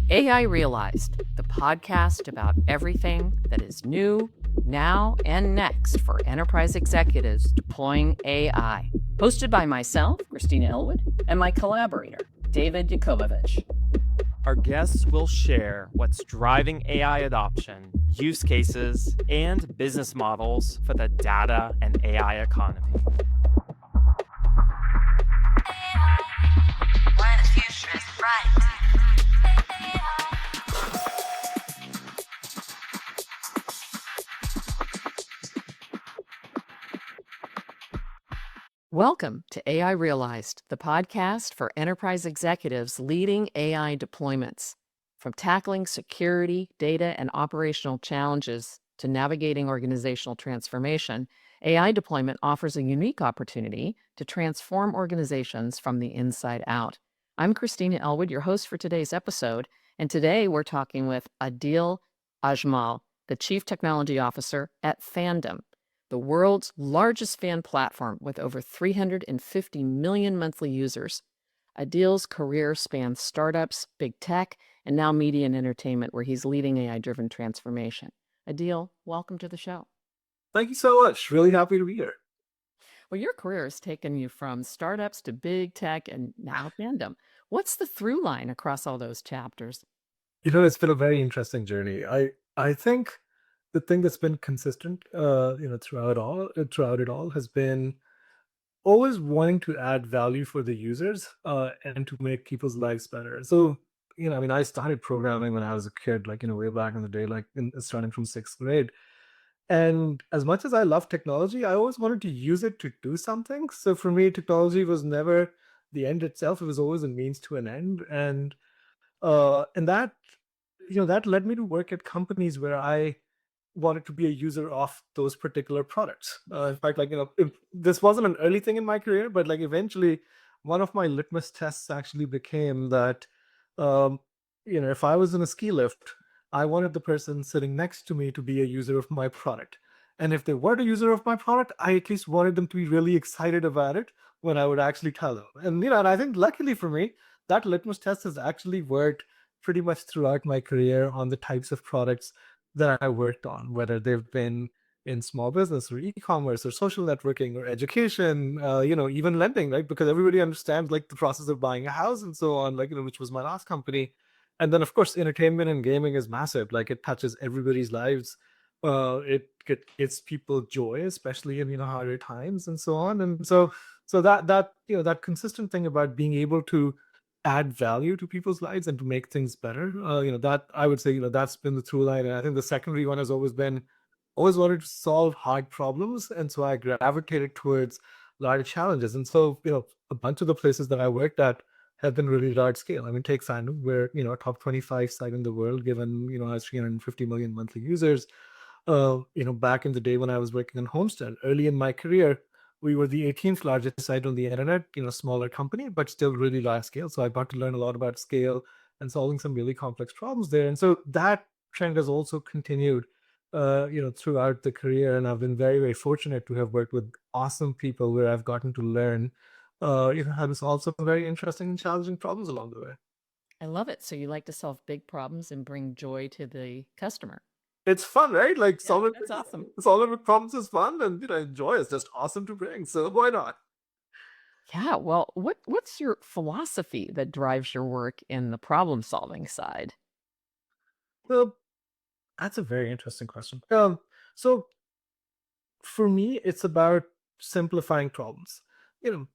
AI Realized, the podcast about everything that is new, now, and next for enterprise executives deploying AI. Hosted by myself, Christina Elwood, and my collaborator, David Yakovovich. Our guests will share what's driving AI adoption, use cases, and business models for the data and AI economy. Why the future is bright. Welcome to AI Realized, the podcast for enterprise executives leading AI deployments. From tackling security, data, and operational challenges to navigating organizational transformation, AI deployment offers a unique opportunity to transform organizations from the inside out. I'm Christina Elwood, your host for today's episode, and today we're talking with Adil Ajmal, the Chief Technology Officer at Fandom, the world's largest fan platform with over 350 million monthly users. Adil's career spans startups, big tech, and now media and entertainment, where he's leading AI-driven transformation. Adil, welcome to the show. Thank you so much. Really happy to be here. Well, your career has taken you from startups to big tech and now Fandom. What's the through line across all those chapters? It's been a very interesting journey. I think the thing that's been consistent, throughout it all, has been always wanting to add value for the users, and to make people's lives better. So, I started programming when I was a kid, way back in the day, starting from sixth grade. And as much as I love technology, I always wanted to use it to do something. So for me, technology was never the end itself. It was always a means to an end. And that that led me to work at companies where I wanted to be a user of those particular products. In fact, if this wasn't an early thing in my career, but eventually, one of my litmus tests actually became that, um, if I was in a ski lift, I wanted the person sitting next to me to be a user of my product. And if they weren't a user of my product, I at least wanted them to be really excited about it when I would actually tell them. And I think luckily for me, that litmus test has actually worked pretty much throughout my career on the types of products that I worked on, whether they've been in small business or e-commerce or social networking or education, even lending, right? Because everybody understands the process of buying a house and so on, which was my last company. And then of course, entertainment and gaming is massive. Like it touches everybody's lives. It gives people joy, especially in harder times and so on. And so that consistent thing about being able to add value to people's lives and to make things better. That I would say, that's been the through line. And I think the secondary one has always been always wanted to solve hard problems. And so I gravitated towards larger challenges. And so, a bunch of the places that I worked at have been really large scale. I mean, take Fandom, we're, a top 25 site in the world, given, our 350 million monthly users. Back in the day when I was working on Homestead, early in my career, we were the 18th largest site on the internet, smaller company, but still really large scale. So I got to learn a lot about scale and solving some really complex problems there. And so that trend has also continued, throughout the career. And I've been very, very fortunate to have worked with awesome people where I've gotten to learn, how to solve some very interesting and challenging problems along the way. I love it. So you like to solve big problems and bring joy to the customer. It's fun, right? Like Yeah, that's awesome. solving big problems is fun, and joy is just awesome to bring. So why not? Yeah, well, what's your philosophy that drives your work in the problem-solving side? Well, that's a very interesting question. So for me, it's about simplifying problems.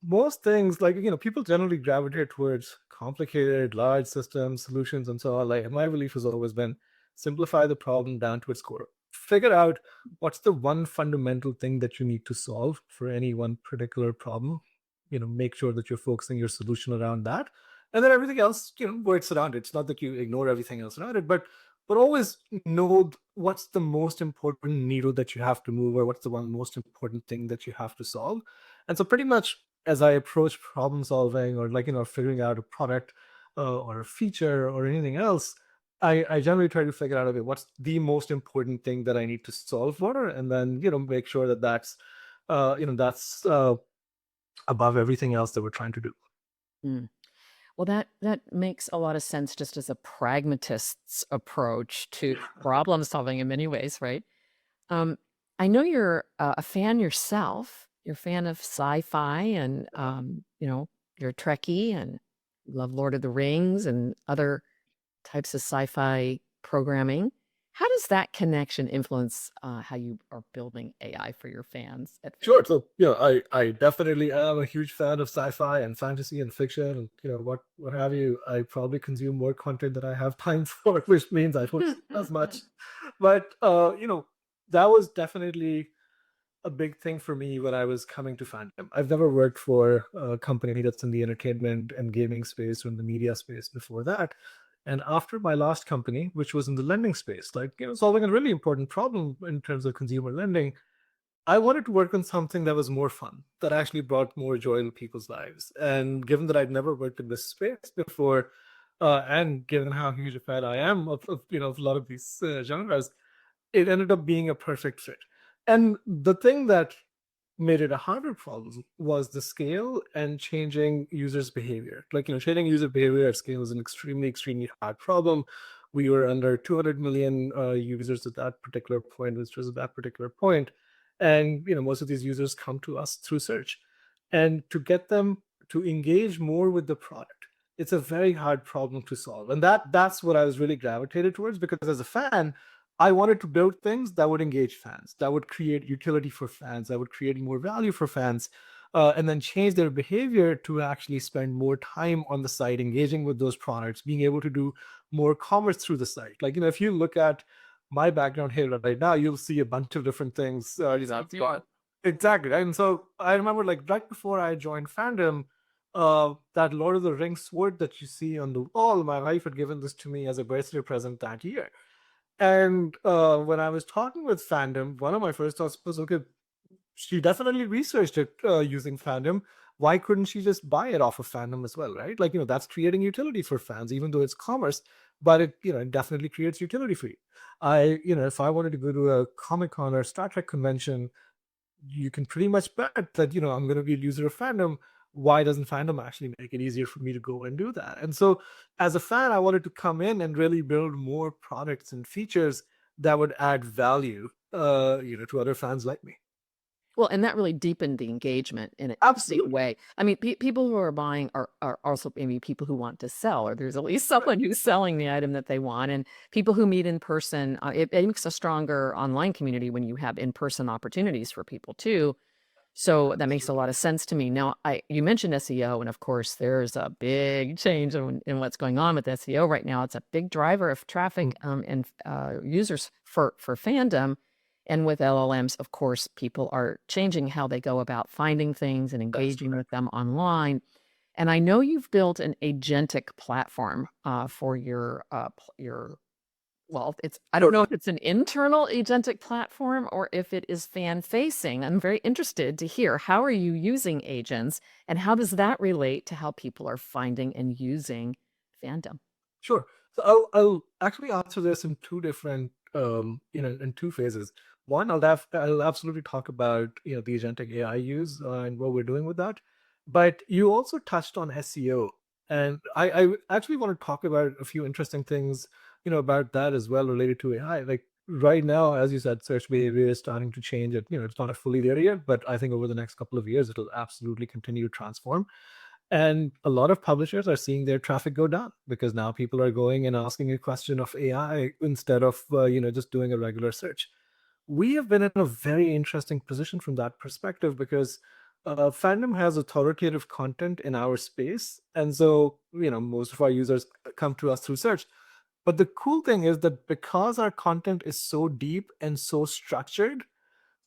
Most things people generally gravitate towards complicated, large systems, solutions, and so on. Like my belief has always been simplify the problem down to its core. Figure out what's the one fundamental thing that you need to solve for any one particular problem. Make sure that you're focusing your solution around that. And then everything else, works around it. It's not that you ignore everything else around it, but always know what's the most important needle that you have to move, or what's the one most important thing that you have to solve. And so pretty much as I approach problem solving, or figuring out a product, or a feature or anything else, I generally try to figure out, okay, what's the most important thing that I need to solve for, and then make sure that that's above everything else that we're trying to do. Mm. Well, that makes a lot of sense just as a pragmatist's approach to problem solving in many ways, right? Um, I know you're a fan yourself. You're a fan of sci-fi and you're a Trekkie and you love Lord of the Rings and other types of sci-fi programming. How does that connection influence how you are building AI for your fans at Sure. So, I definitely am a huge fan of sci-fi and fantasy and fiction and what have you. I probably consume more content than I have time for, which means I don't sleep as much. But that was definitely a big thing for me when I was coming to Fandom. I've never worked for a company that's in the entertainment and gaming space or in the media space before that. And after my last company, which was in the lending space, like solving a really important problem in terms of consumer lending, I wanted to work on something that was more fun, that actually brought more joy to people's lives. And given that I'd never worked in this space before, and given how huge a fan I am of a lot of these genres, it ended up being a perfect fit. And the thing that made it a harder problem was the scale and changing users' behavior. Like, changing user behavior at scale is an extremely, extremely hard problem. We were under 200 million users at that particular point, which was at that particular point. And, most of these users come to us through search. And to get them to engage more with the product, it's a very hard problem to solve. And that's what I was really gravitated towards, because as a fan, I wanted to build things that would engage fans, that would create utility for fans, that would create more value for fans, and then change their behavior to actually spend more time on the site, engaging with those products, being able to do more commerce through the site. Like, if you look at my background here right now, you'll see a bunch of different things. Exactly. And so I remember, like, right before I joined Fandom, that Lord of the Rings sword that you see on the wall, my wife had given this to me as a birthday present that year. And when I was talking with Fandom, one of my first thoughts was, okay, she definitely researched it using Fandom. Why couldn't she just buy it off of Fandom as well, right? Like, that's creating utility for fans, even though it's commerce, but it definitely creates utility for you. If I wanted to go to a Comic Con or Star Trek convention, you can pretty much bet that I'm going to be a user of Fandom. Why doesn't Fandom actually make it easier for me to go and do that? And so as a fan, I wanted to come in and really build more products and features that would add value to other fans like me. Well, and that really deepened the engagement in a big Absolutely. way. I mean, people who are buying are also maybe people who want to sell, or there's at least someone who's selling the item that they want, and people who meet in person. It makes a stronger online community when you have in-person opportunities for people too. So that makes a lot of sense to me. Now, you mentioned SEO, and of course, there's a big change in what's going on with SEO right now. It's a big driver of traffic and users for Fandom. And with LLMs, of course, people are changing how they go about finding things and engaging with them online. And I know you've built an agentic platform for your well, I don't know if it's an internal agentic platform or if it is fan facing. I'm very interested to hear, how are you using agents and how does that relate to how people are finding and using Fandom? Sure. So I'll actually answer this in two different, in two phases. One, I'll absolutely talk about the agentic AI use and what we're doing with that. But you also touched on SEO, and I actually want to talk about a few interesting things about that as well related to AI. Like right now, as you said, search behavior is starting to change. It's not fully there yet, but I think over the next couple of years, it'll absolutely continue to transform. And a lot of publishers are seeing their traffic go down because now people are going and asking a question of AI instead of just doing a regular search. We have been in a very interesting position from that perspective because Fandom has authoritative content in our space, and so most of our users come to us through search. But the cool thing is that because our content is so deep and so structured,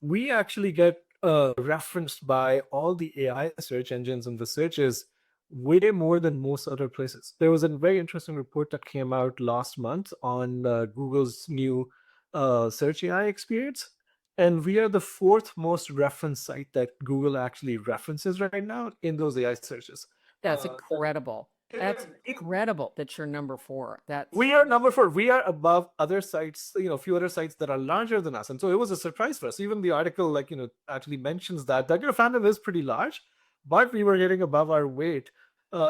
we actually get referenced by all the AI search engines and the searches way more than most other places. There was a very interesting report that came out last month on Google's new search AI experience. And we are the fourth most referenced site that Google actually references right now in those AI searches. That's incredible. That's incredible that you're number 4. We are number 4. We are above other sites, a few other sites that are larger than us. And so it was a surprise for us. Even the article, actually mentions that Fandom is pretty large, but we were getting above our weight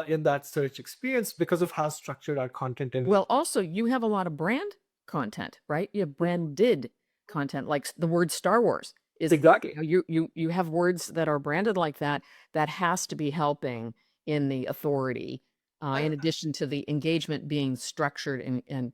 in that search experience because of how structured our content in. Well, also, you have a lot of brand content, right? You have branded content, like the word Star Wars is Exactly. you have words that are branded like that. That has to be helping in the authority, in addition to the engagement being structured in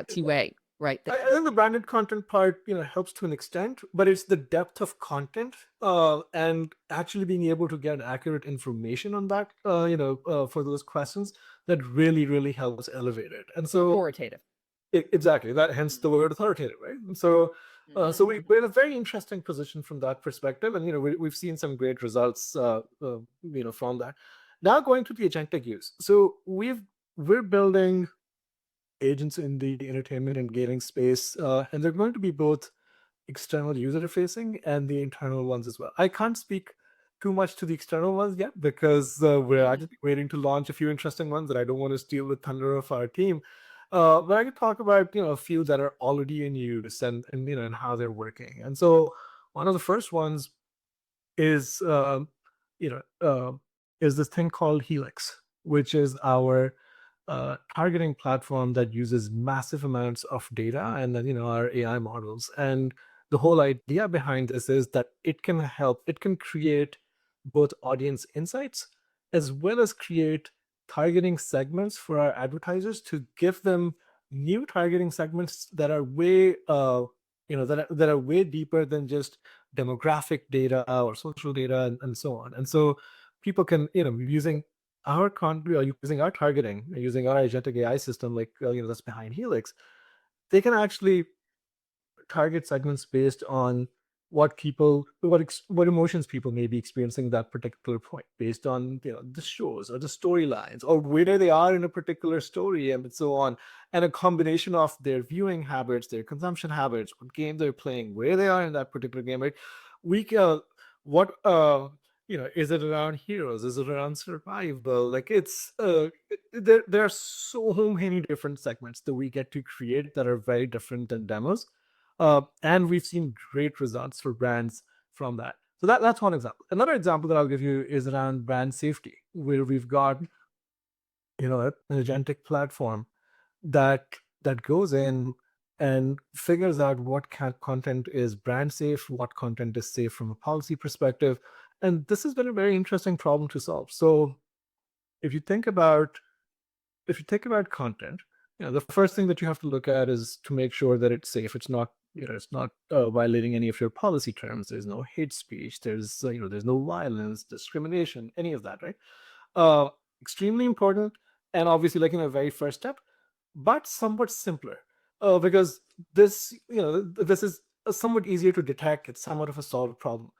two-way, right? I think the branded content part, helps to an extent, but it's the depth of content and actually being able to get accurate information on that, for those questions that really, really helps elevate it. And so, Authoritative. exactly that, hence the word authoritative, right? And so, we're in a very interesting position from that perspective, and we've seen some great results, from that. Now going to the agentic use, so we're building agents in the entertainment and gaming space, and they're going to be both external user facing and the internal ones as well. I can't speak too much to the external ones yet because we're actually waiting to launch a few interesting ones that I don't want to steal the thunder of our team. But I can talk about a few that are already in use and how they're working. And so one of the first ones is you know uh, is this thing called Helix, which is our targeting platform that uses massive amounts of data and then our AI models. And the whole idea behind this is that it can create both audience insights as well as create targeting segments for our advertisers to give them new targeting segments that are way that are way deeper than just demographic data or social data and so on. And so people can, using our using our targeting, using our agentic AI system, like that's behind Helix, they can actually target segments based on what emotions people may be experiencing at that particular point, based on the shows or the storylines or where they are in a particular story and so on, and a combination of their viewing habits, their consumption habits, what game they're playing, where they are in that particular game, right? We can what is it around heroes, is it around survival, like there are so many different segments that we get to create that are very different than demos, and we've seen great results for brands from that. So that's one example. Another example that I'll give you is around brand safety, where we've got an agentic platform that goes in and figures out what content is brand safe, what content is safe from a policy perspective, and this has been a very interesting problem to solve. So if you think about content, the first thing that you have to look at is to make sure that it's safe. It's not, violating any of your policy terms. There's no hate speech. There's no violence, discrimination, any of that, right? Uh, Extremely important, and obviously, like in a very first step, but somewhat simpler, because this is somewhat easier to detect. It's somewhat of a solved problem.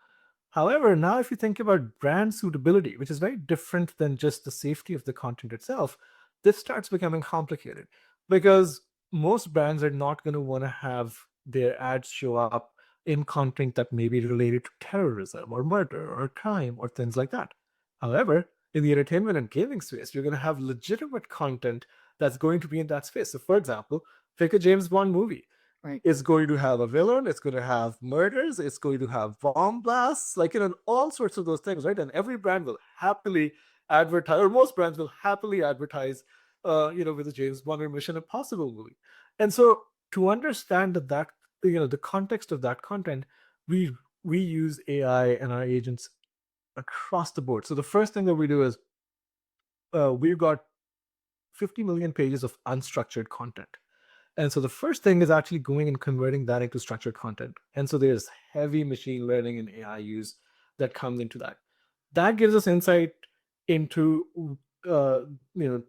However, now if you think about brand suitability, which is very different than just the safety of the content itself, this starts becoming complicated because most brands are not going to want to have their ads show up in content that may be related to terrorism or murder or crime or things like that. However, in the entertainment and gaming space, you're going to have legitimate content that's going to be in that space. So, for example, pick a James Bond movie. Right. It's going to have a villain, it's going to have murders, it's going to have bomb blasts, like all sorts of those things, right? And every brand will happily advertise, or most brands will happily advertise, with a James Bond or Mission Impossible movie. And so to understand the context of that content, we use AI and our agents across the board. So the first thing that we do is we've got 50 million pages of unstructured content. And so the first thing is actually going and converting that into structured content. And so there's heavy machine learning and AI use that comes into that. That gives us insight into uh, you know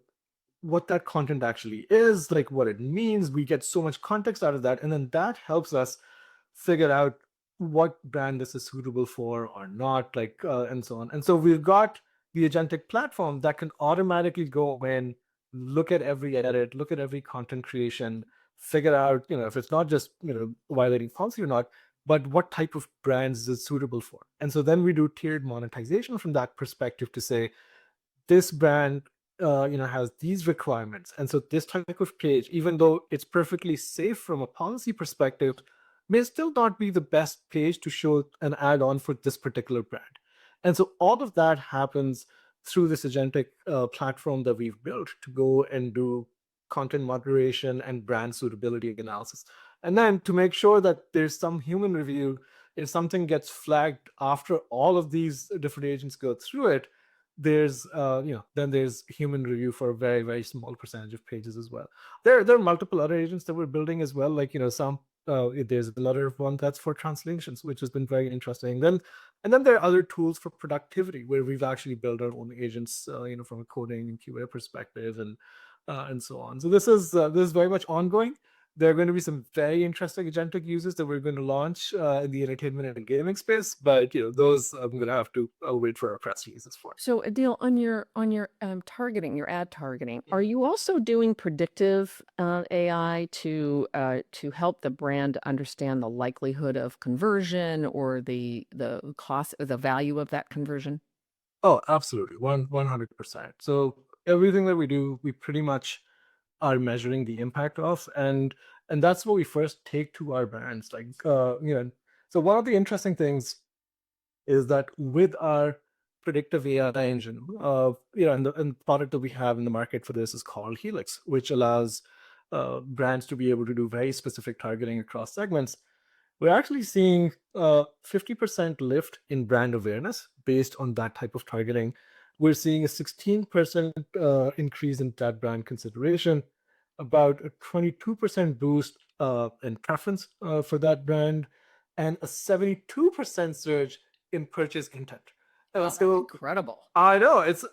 what that content actually is, like what it means. We get so much context out of that, and then that helps us figure out what brand this is suitable for or not, like and so on. And so we've got the agentic platform that can automatically go in, look at every edit, look at every content creation, figure out if it's not just violating policy or not, but what type of brands is it suitable for. And so then we do tiered monetization from that perspective to say this brand has these requirements, and so this type of page, even though it's perfectly safe from a policy perspective, may still not be the best page to show an add-on for this particular brand. And so all of that happens through this agentic platform that we've built to go and do content moderation and brand suitability analysis. And then to make sure that there's some human review, if something gets flagged after all of these different agents go through it, there's then there's human review for a very, very small percentage of pages as well. There are multiple other agents that we're building as well, like some there's another one that's for translations, which has been very interesting. Then there are other tools for productivity where we've actually built our own agents, from a coding and QA perspective, and so on. So this is very much ongoing. There are going to be some very interesting agentic uses that we're going to launch in the entertainment and gaming space, but those I'm going to have to wait for our press releases for. So, Adil, on your targeting, your ad targeting, are you also doing predictive AI to help the brand understand the likelihood of conversion or the cost, or the value of that conversion? Oh, absolutely, 100%. So everything that we do, we pretty much are measuring the impact of, and that's what we first take to our brands. Like, so one of the interesting things is that with our predictive AI engine, and the product that we have in the market for this is called Helix, which allows brands to be able to do very specific targeting across segments. We're actually seeing 50% lift in brand awareness based on that type of targeting. We're seeing a 16% increase in that brand consideration, about a 22% boost in preference for that brand, and a 72% surge in purchase intent. That's So incredible. I know it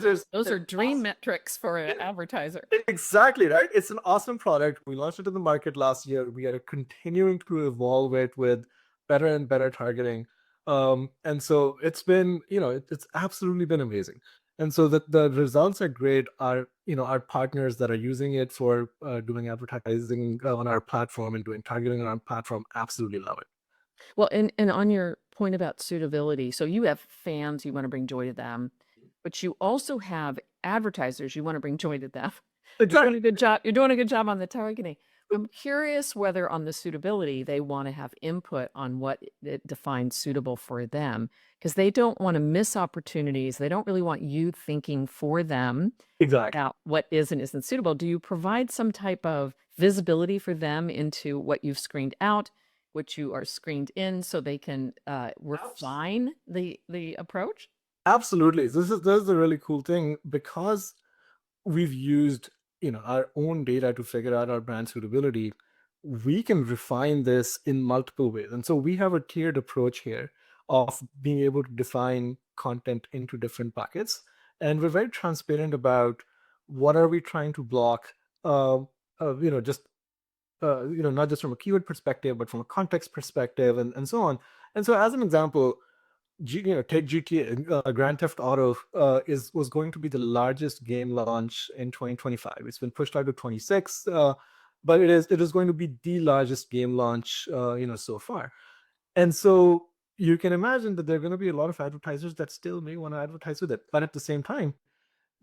is. Those are dream metrics for an advertiser. Exactly, right? It's an awesome product. We launched it in the market last year. We are continuing to evolve it with better and better targeting. And so it's been, it's absolutely been amazing. And so the results are great. Our partners that are using it for doing advertising on our platform and doing targeting on our platform absolutely love it. Well, and on your point about suitability, so you have fans, you want to bring joy to them, but you also have advertisers, you want to bring joy to them. You're doing a good job. You're doing a good job on the targeting. I'm curious whether on the suitability they want to have input on what it defines suitable for them, because they don't want to miss opportunities. They don't really want you thinking for them Exactly. about what is and isn't suitable. Do you provide some type of visibility for them into what you've screened out, what you are screened in, so they can refine the approach? Absolutely. This is a really cool thing because we've used our own data to figure out our brand suitability. We can refine this in multiple ways, and so we have a tiered approach here of being able to define content into different buckets, and we're very transparent about what are we trying to block, uh, just not just from a keyword perspective but from a context perspective, and so on. And so as an example, take GTA. Grand Theft Auto was going to be the largest game launch in 2025. It's been pushed out to 26, but it is going to be the largest game launch so far. And so you can imagine that there are going to be a lot of advertisers that still may want to advertise with it, but at the same time,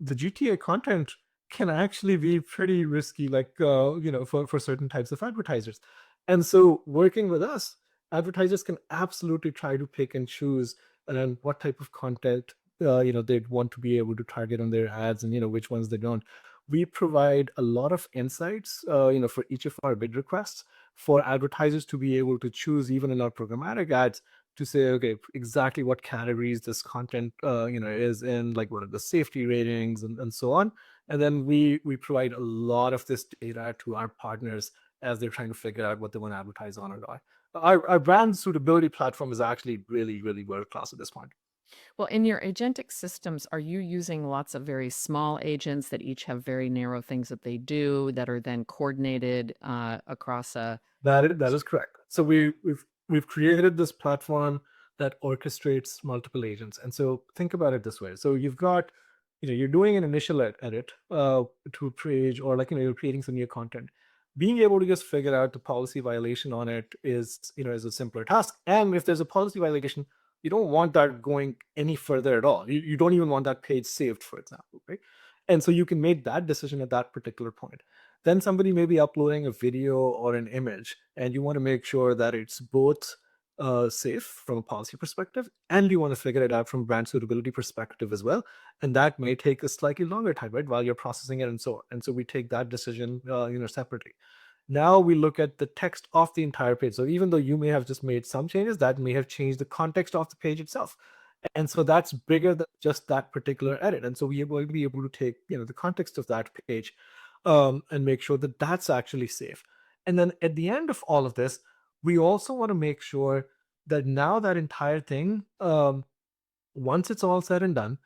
the GTA content can actually be pretty risky, like for certain types of advertisers. And so working with us, advertisers can absolutely try to pick and choose and then what type of content they'd want to be able to target on their ads, and which ones they don't. We provide a lot of insights for each of our bid requests for advertisers to be able to choose, even in our programmatic ads, to say, okay, exactly what categories this content is in, like what are the safety ratings, and so on. And then we provide a lot of this data to our partners as they're trying to figure out what they want to advertise on or not. Our brand suitability platform is actually really, really world class at this point. Well, in your agentic systems, are you using lots of very small agents that each have very narrow things that they do that are then coordinated across a? That is correct. So we've created this platform that orchestrates multiple agents. And so think about it this way. So you've got, you're doing an initial edit to a page, or like you're creating some new content. Being able to just figure out the policy violation on it is a simpler task. And if there's a policy violation, you don't want that going any further at all. You don't even want that page saved, for example, right? And so you can make that decision at that particular point. Then somebody may be uploading a video or an image, and you want to make sure that it's both safe from a policy perspective, and you want to figure it out from brand suitability perspective as well. And that may take a slightly longer time, right, while you're processing it and so on. And so we take that decision, separately. Now we look at the text of the entire page. So even though you may have just made some changes, that may have changed the context of the page itself. And so that's bigger than just that particular edit. And so we will be able to take, the context of that page, and make sure that that's actually safe. And then at the end of all of this, we also want to make sure that now that entire thing, once it's all said and done,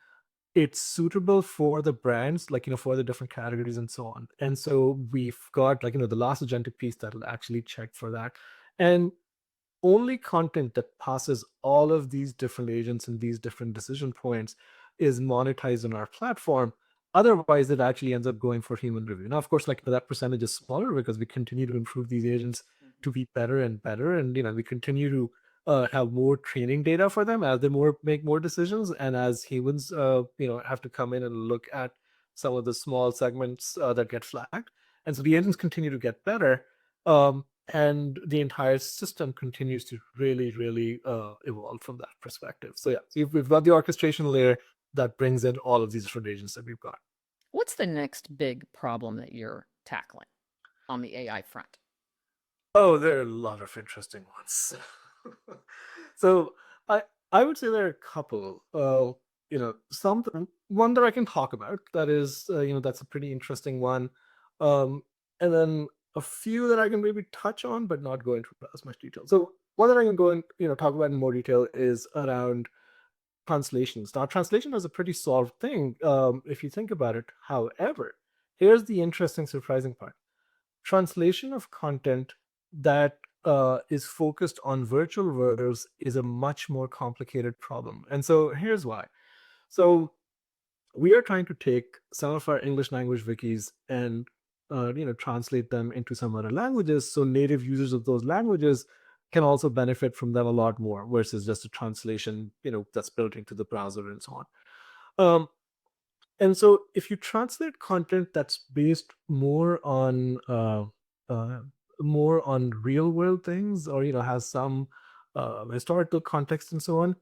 it's suitable for the brands, like, for the different categories and so on. And so we've got, like, the last agentic piece that'll actually check for that. And only content that passes all of these different agents and these different decision points is monetized on our platform. Otherwise, it actually ends up going for human review. Now, of course, like, that percentage is smaller because we continue to improve these agents to be better and better, and we continue to have more training data for them as they make more decisions, and as humans, have to come in and look at some of the small segments that get flagged, and so the agents continue to get better. And the entire system continues to really, really evolve from that perspective. So yeah, so we've got the orchestration layer that brings in all of these different agents that we've got. What's the next big problem that you're tackling on the AI front? Oh, there are a lot of interesting ones. So I I would say there are a couple. Some one that I can talk about that is, that's a pretty interesting one, and then a few that I can maybe touch on but not go into as much detail. So one that I can go and talk about in more detail is around translations. Now, translation is a pretty solved thing, if you think about it. However, here's the interesting, surprising part: translation of content that is focused on virtual worlds is a much more complicated problem. And so here's why. So we are trying to take some of our English language wikis and translate them into some other languages, so native users of those languages can also benefit from them a lot more versus just a translation that's built into the browser and so on. Um, and so if you translate content that's based uh, more on real world things, or has some historical context and so on,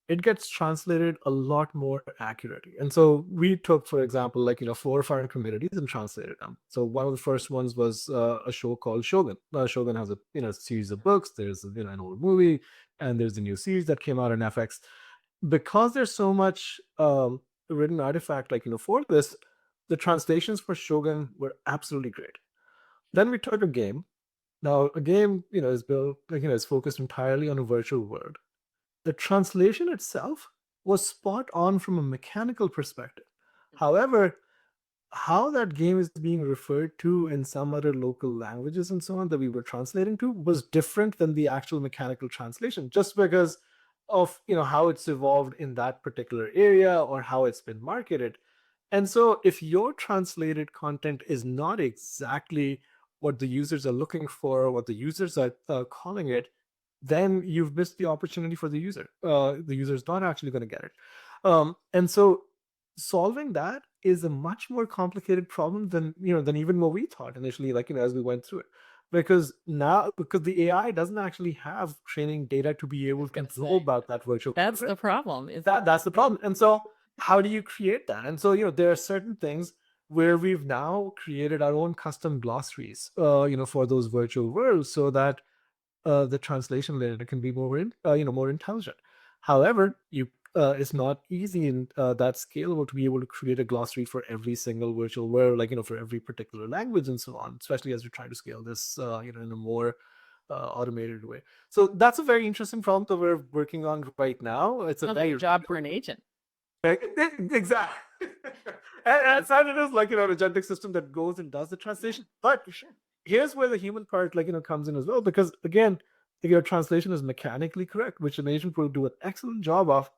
it gets translated a lot more accurately. And so we took, for example, like, 4 foreign communities and translated them. So one of the first ones was a show called Shogun. Shogun has a series of books. There's an old movie, and there's a new series that came out on FX. Because there's so much written artifact, like, for this, the translations for Shogun were absolutely great. Then we took a game. Now, a game, is built, like, is focused entirely on a virtual world. The translation itself was spot on from a mechanical perspective. However, how that game is being referred to in some other local languages and so on that we were translating to was different than the actual mechanical translation, just because of how it's evolved in that particular area or how it's been marketed. And so if your translated content is not exactly what the users are looking for, what the users are calling it, then you've missed the opportunity for the user. The user is not actually going to get it. And so solving that is a much more complicated problem than even what we thought initially, like, as we went through it. Because the AI doesn't actually have training data to be able to know about that virtual That's world. the problem. Is That's the problem. And so how do you create that? And so there are certain things where we've now created our own custom glossaries for those virtual worlds, so that the translation layer can be more intelligent. However, it's not easy and that scalable to be able to create a glossary for every single virtual world, like, for every particular language and so on, especially as we try to scale this in a more automated way. So that's a very interesting problem that we're working on right now. It's a another very job for an agent? exactly. And as it is, like, an agentic system that goes and does the translation. But here's where the human part, like, comes in as well, because again, if your translation is mechanically correct, which an agent will do an excellent job of,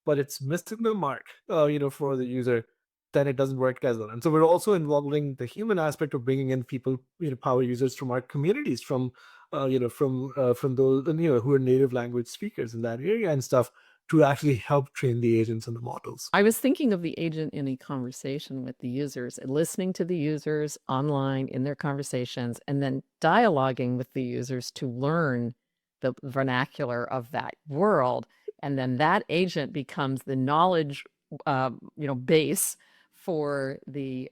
but it's missing the mark, for the user, then it doesn't work as well. And so we're also involving the human aspect of bringing in people, power users from our communities, from those, who are native language speakers in that area and stuff, to actually help train the agents and the models. I was thinking of the agent in a conversation with the users, and listening to the users online in their conversations, and then dialoguing with the users to learn the vernacular of that world, and then that agent becomes the knowledge, base for the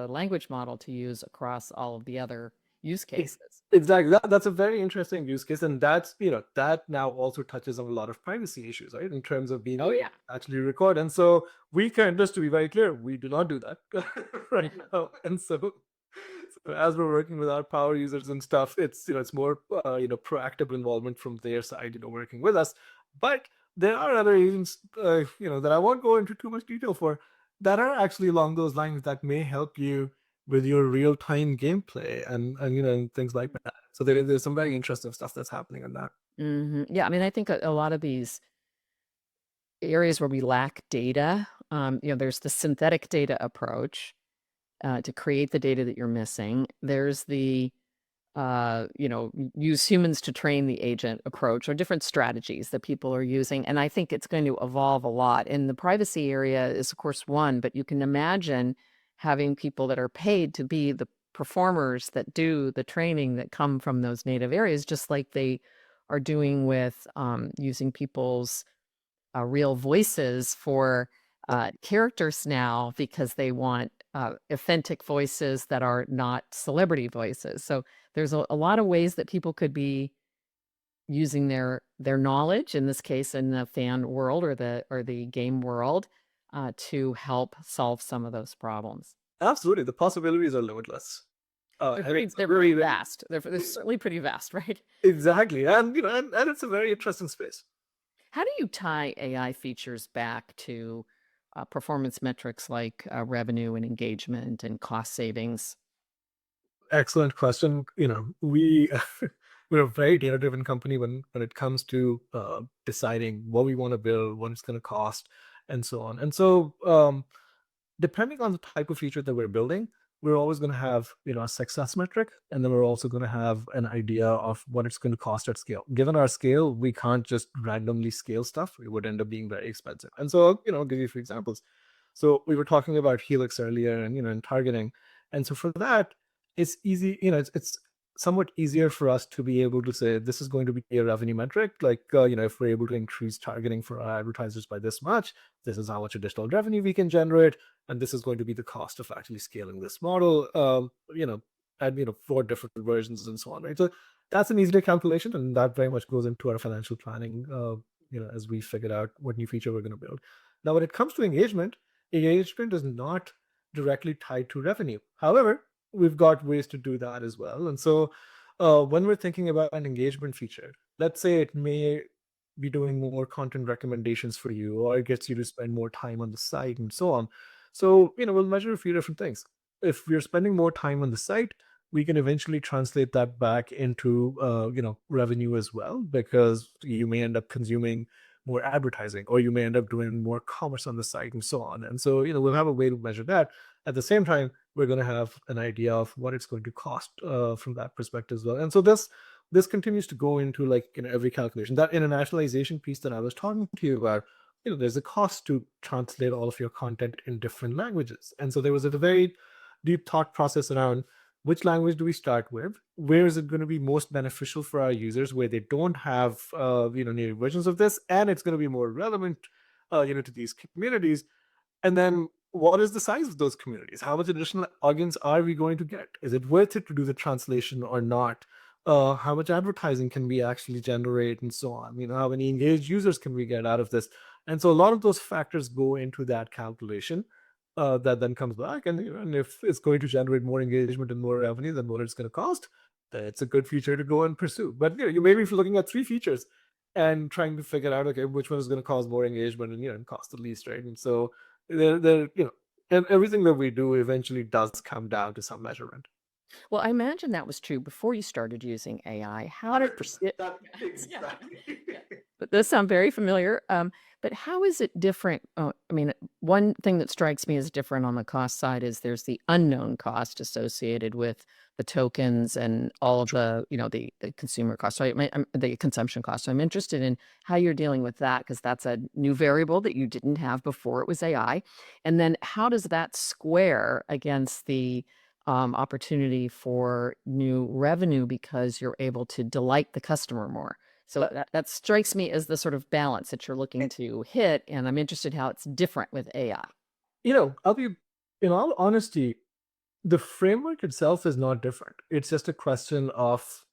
language model to use across all of the other use Ex- cases. Exactly. That's a very interesting use case, and that now also touches on a lot of privacy issues, right? In terms of being Oh yeah. actually record. And so we can, just to be very clear, we do not do that right now. And so as we're working with our power users and stuff, it's more proactive involvement from their side, working with us. But there are other agents, that I won't go into too much detail for, that are actually along those lines that may help you with your real time gameplay and things like that. So there's some very interesting stuff that's happening on that. Yeah, I mean, I think a lot of these areas where we lack data, there's the synthetic data approach to create the data that you're missing. There's the use humans to train the agent approach, or different strategies that people are using. And I think it's going to evolve a lot. And the privacy area is, of course, one, but you can imagine having people that are paid to be the performers that do the training that come from those native areas, just like they are doing with using people's real voices for characters now, because they want authentic voices that are not celebrity voices. So there's a lot of ways that people could be using their knowledge, in this case in the fan world or the game world, to help solve some of those problems. Absolutely, the possibilities are limitless. They're pretty vast. They're certainly pretty vast, right? Exactly, and it's a very interesting space. How do you tie AI features back to performance metrics like revenue and engagement and cost savings? Excellent question. We we're a very data driven company when it comes to deciding what we want to build, what it's going to cost, and so on. And so depending on the type of feature that we're building, we're always going to have a success metric, and then we're also going to have an idea of what it's going to cost at scale. Given our scale, we can't just randomly scale stuff; it would end up being very expensive. And so, I'll give you a few examples. So we were talking about Helix earlier, and targeting, and so for that, it's easy. It's somewhat easier for us to be able to say this is going to be a revenue metric. Like, if we're able to increase targeting for our advertisers by this much, this is how much additional revenue we can generate, and this is going to be the cost of actually scaling this model. And 4 different versions and so on, right? So that's an easier calculation, and that very much goes into our financial planning. As we figure out what new feature we're going to build. Now, when it comes to engagement is not directly tied to revenue. However, we've got ways to do that as well. And so, when we're thinking about an engagement feature, let's say it may be doing more content recommendations for you, or it gets you to spend more time on the site and so on. So, we'll measure a few different things. If we're spending more time on the site, we can eventually translate that back into revenue as well, because you may end up consuming more advertising, or you may end up doing more commerce on the site and so on. And so, we'll have a way to measure that. At the same time, we're going to have an idea of what it's going to cost from that perspective as well. And so this continues to go into, like, every calculation. That internationalization piece that I was talking to you about, there's a cost to translate all of your content in different languages. And so there was a very deep thought process around which language do we start with, where is it going to be most beneficial for our users, where they don't have native versions of this, and it's going to be more relevant to these communities. And then what is the size of those communities? How much additional audience are we going to get? Is it worth it to do the translation or not? How much advertising can we actually generate and so on? How many engaged users can we get out of this? And so a lot of those factors go into that calculation that then comes back. And if it's going to generate more engagement and more revenue than what it's going to cost, then it's a good feature to go and pursue. But you maybe if you're looking at 3 features and trying to figure out, okay, which one is going to cause more engagement and cost the least, right? And so and everything that we do eventually does come down to some measurement. Well, I imagine that was true before you started using AI. How did it, That yeah, exactly. yeah. But those sound very familiar. But how is it different? I mean, one thing that strikes me as different on the cost side is there's the unknown cost associated with the tokens and all of the consumer cost, so the consumption cost. So I'm interested in how you're dealing with that, because that's a new variable that you didn't have before it was AI. And then how does that square against the opportunity for new revenue, because you're able to delight the customer more? So that strikes me as the sort of balance that you're looking to hit, and I'm interested how it's different with AI. I'll be, in all honesty, the framework itself is not different. It's just a question of,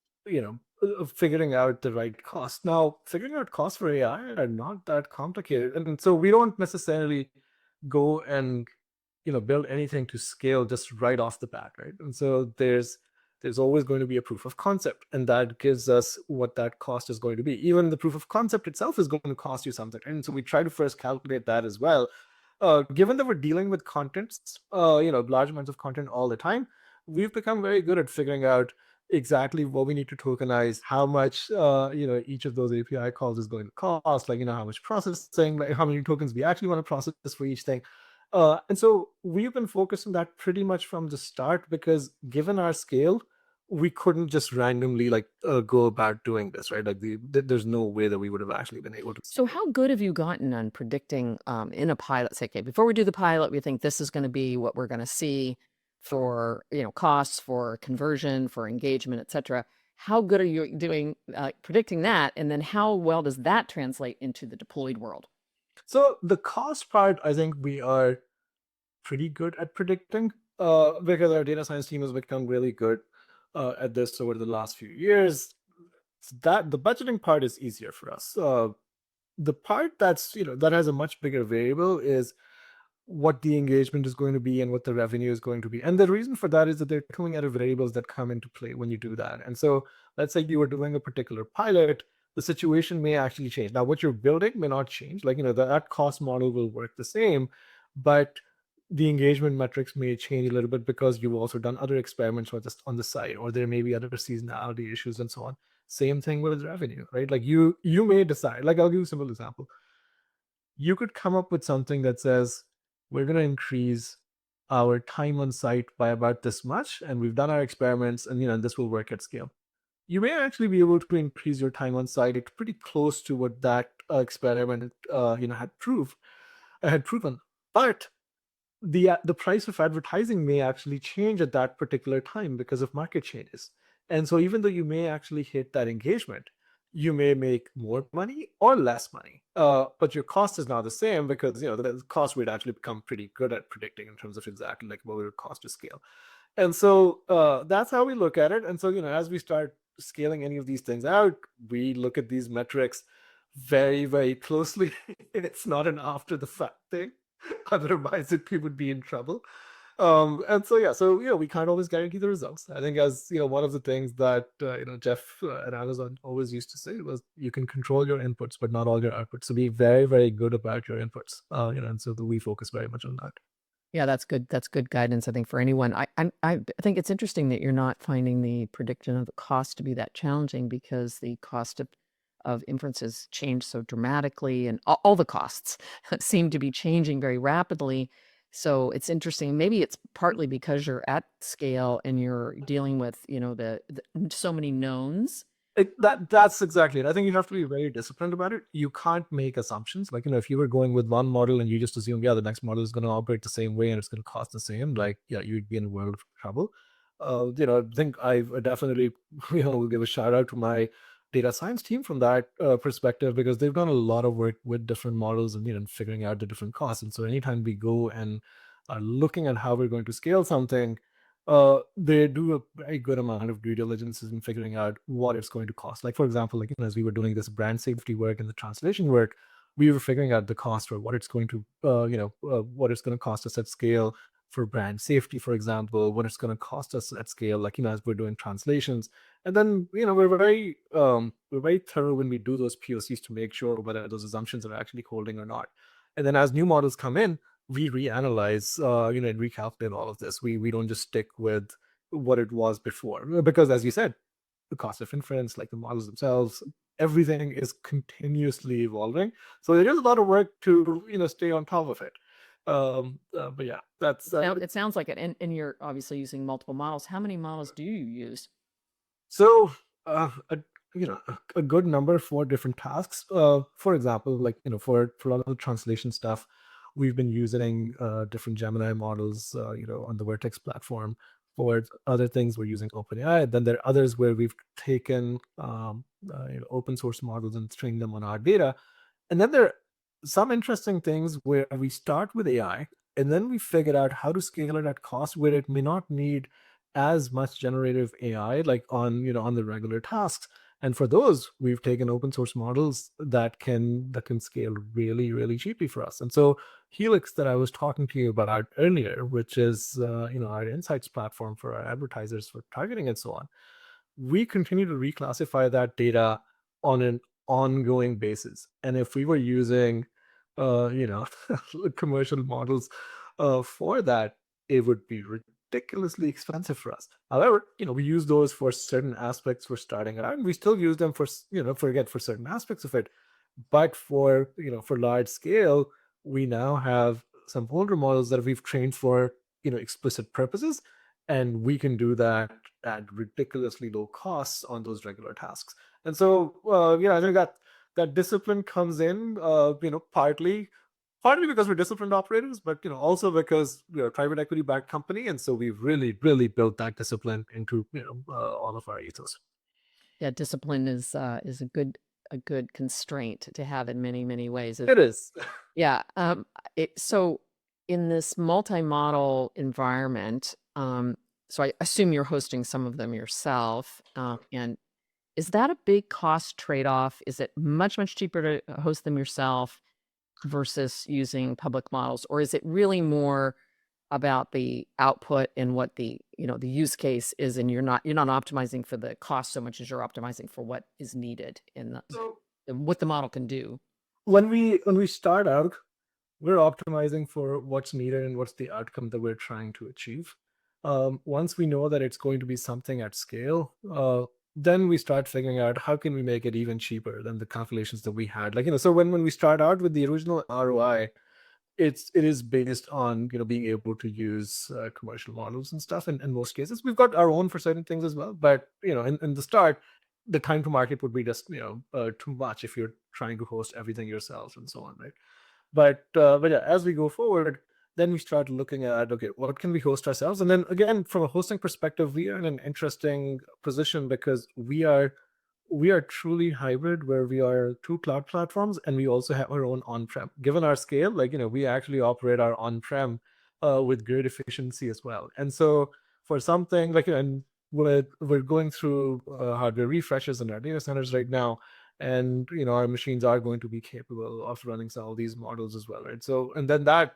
of figuring out the right cost. Now, figuring out costs for AI are not that complicated. And so we don't necessarily go and, build anything to scale just right off the bat, right? And so there's always going to be a proof of concept, and that gives us what that cost is going to be. Even the proof of concept itself is going to cost you something, and so we try to first calculate that as well. Given that we're dealing with contents, large amounts of content all the time, we've become very good at figuring out exactly what we need to tokenize, how much, each of those API calls is going to cost, like, how much processing, like how many tokens we actually want to process for each thing. And so we've been focused on that pretty much from the start, because given our scale, we couldn't just randomly like go about doing this, right? Like there's no way that we would have actually been able to. So how good have you gotten on predicting in a pilot? Say, okay, before we do the pilot, we think this is going to be what we're going to see for costs, for conversion, for engagement, et cetera. How good are you doing predicting that, and then how well does that translate into the deployed world? So the cost part, I think we are pretty good at predicting, because our data science team has become really good at this over the last few years. That the budgeting part is easier for us. The part that has a much bigger variable is what the engagement is going to be and what the revenue is going to be. And the reason for that is that there are too many other variables that come into play when you do that. And so let's say you were doing a particular pilot, the situation may actually change. Now, what you're building may not change. Like, that cost model will work the same, but the engagement metrics may change a little bit because you've also done other experiments or just on the side, or there may be other seasonality issues and so on. Same thing with revenue, right? Like you may decide, like I'll give you a simple example. You could come up with something that says, we're going to increase our time on site by about this much, and we've done our experiments, and this will work at scale. You may actually be able to increase your time on site pretty close to what that experiment had proven, but the price of advertising may actually change at that particular time because of market changes. And so even though you may actually hit that engagement, you may make more money or less money, but your cost is now the same, because the cost would actually become pretty good at predicting in terms of exactly like what it would cost to scale. And so that's how we look at it. And so as we start scaling any of these things out, we look at these metrics very, very closely. It's not an after the fact thing. Otherwise, we would be in trouble. And so we can't always guarantee the results. I think, as one of the things that Jeff at Amazon always used to say was, you can control your inputs, but not all your outputs. So be very, very good about your inputs. And so we focus very much on that. Yeah, that's good. That's good guidance, I think, for anyone. I think it's interesting that you're not finding the prediction of the cost to be that challenging, because the cost of inferences change so dramatically, and all the costs seem to be changing very rapidly. So it's interesting. Maybe it's partly because you're at scale and you're dealing with, the so many knowns. That's exactly it. I think you have to be very disciplined about it. You can't make assumptions. Like, if you were going with one model and you just assume, the next model is going to operate the same way and it's going to cost the same, like, you'd be in a world of trouble. I think I definitely, will give a shout out to my data science team from that perspective, because they've done a lot of work with different models and, figuring out the different costs. And so anytime we go and are looking at how we're going to scale something, they do a very good amount of due diligence in figuring out what it's going to cost. Like, for example, like, as we were doing this brand safety work and the translation work, we were figuring out the cost, or what it's going to, what it's going to cost us at scale for brand safety, for example, what it's going to cost us at scale, like, as we're doing translations. And then, we're very thorough when we do those POCs to make sure whether those assumptions are actually holding or not. And then as new models come in, we reanalyze, and recalculate all of this. We don't just stick with what it was before, because, as you said, the cost of inference, like the models themselves, everything is continuously evolving. So there is a lot of work to stay on top of it. But yeah, that's It sounds like it. And you're obviously using multiple models. How many models do you use? so a good number for different tasks. For example, like, for a lot of the translation stuff, we've been using different Gemini models, on the Vertex platform. For other things, we're using OpenAI. Then there are others where we've taken open source models and trained them on our data. And then there are some interesting things where we start with AI and then we figure out how to scale it at cost where it may not need as much generative AI like on the regular tasks. And for those, we've taken open source models that can scale really, really cheaply for us. And so Helix that I was talking to you about earlier, which is our insights platform for our advertisers for targeting and so on, we continue to reclassify that data on an ongoing basis. And if we were using, uh, you know, commercial models for that, it would be ridiculously expensive for us. However, we use those for certain aspects for starting out, and we still use them for certain aspects of it. But for large scale, we now have some older models that we've trained for explicit purposes, and we can do that at ridiculously low costs on those regular tasks. And so, I think that discipline comes in, partly because we're disciplined operators, but also because we're a private equity backed company, and so we've really, really built that discipline into all of our ethos. Yeah, discipline is a good constraint to have in many, many ways. It is. Yeah. So in this multi-model environment, so I assume you're hosting some of them yourself. And is that a big cost trade-off? Is it much, much cheaper to host them yourself versus using public models? Or is it really more about the output and what the use case is, and you're not optimizing for the cost so much as you're optimizing for what is needed in So what the model can do? when we start out, we're optimizing for what's needed and what's the outcome that we're trying to achieve. Once we know that it's going to be something at scale, then we start figuring out how can we make it even cheaper than the calculations that we had. So when we start out with the original ROI, it is based on being able to use commercial models and stuff. In most cases, we've got our own for certain things as well. But in the start, the time to market would be just too much if you're trying to host everything yourselves and so on, right? But yeah, as we go forward, then we start looking at, okay, what can we host ourselves? And then again, from a hosting perspective, we are in an interesting position because we are truly hybrid, where we are two cloud platforms and we also have our own on-prem. Given our scale, we actually operate our on-prem with great efficiency as well. And so for something and we're going through hardware refreshes in our data centers right now, and our machines are going to be capable of running some of these models as well, right? So, and then that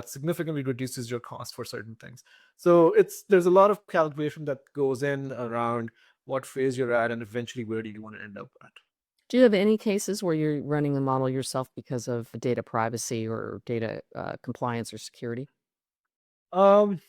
significantly reduces your cost for certain things. So there's a lot of calculation that goes in around what phase you're at and eventually where do you want to end up at. Do you have any cases where you're running the model yourself because of data privacy or data compliance or security? um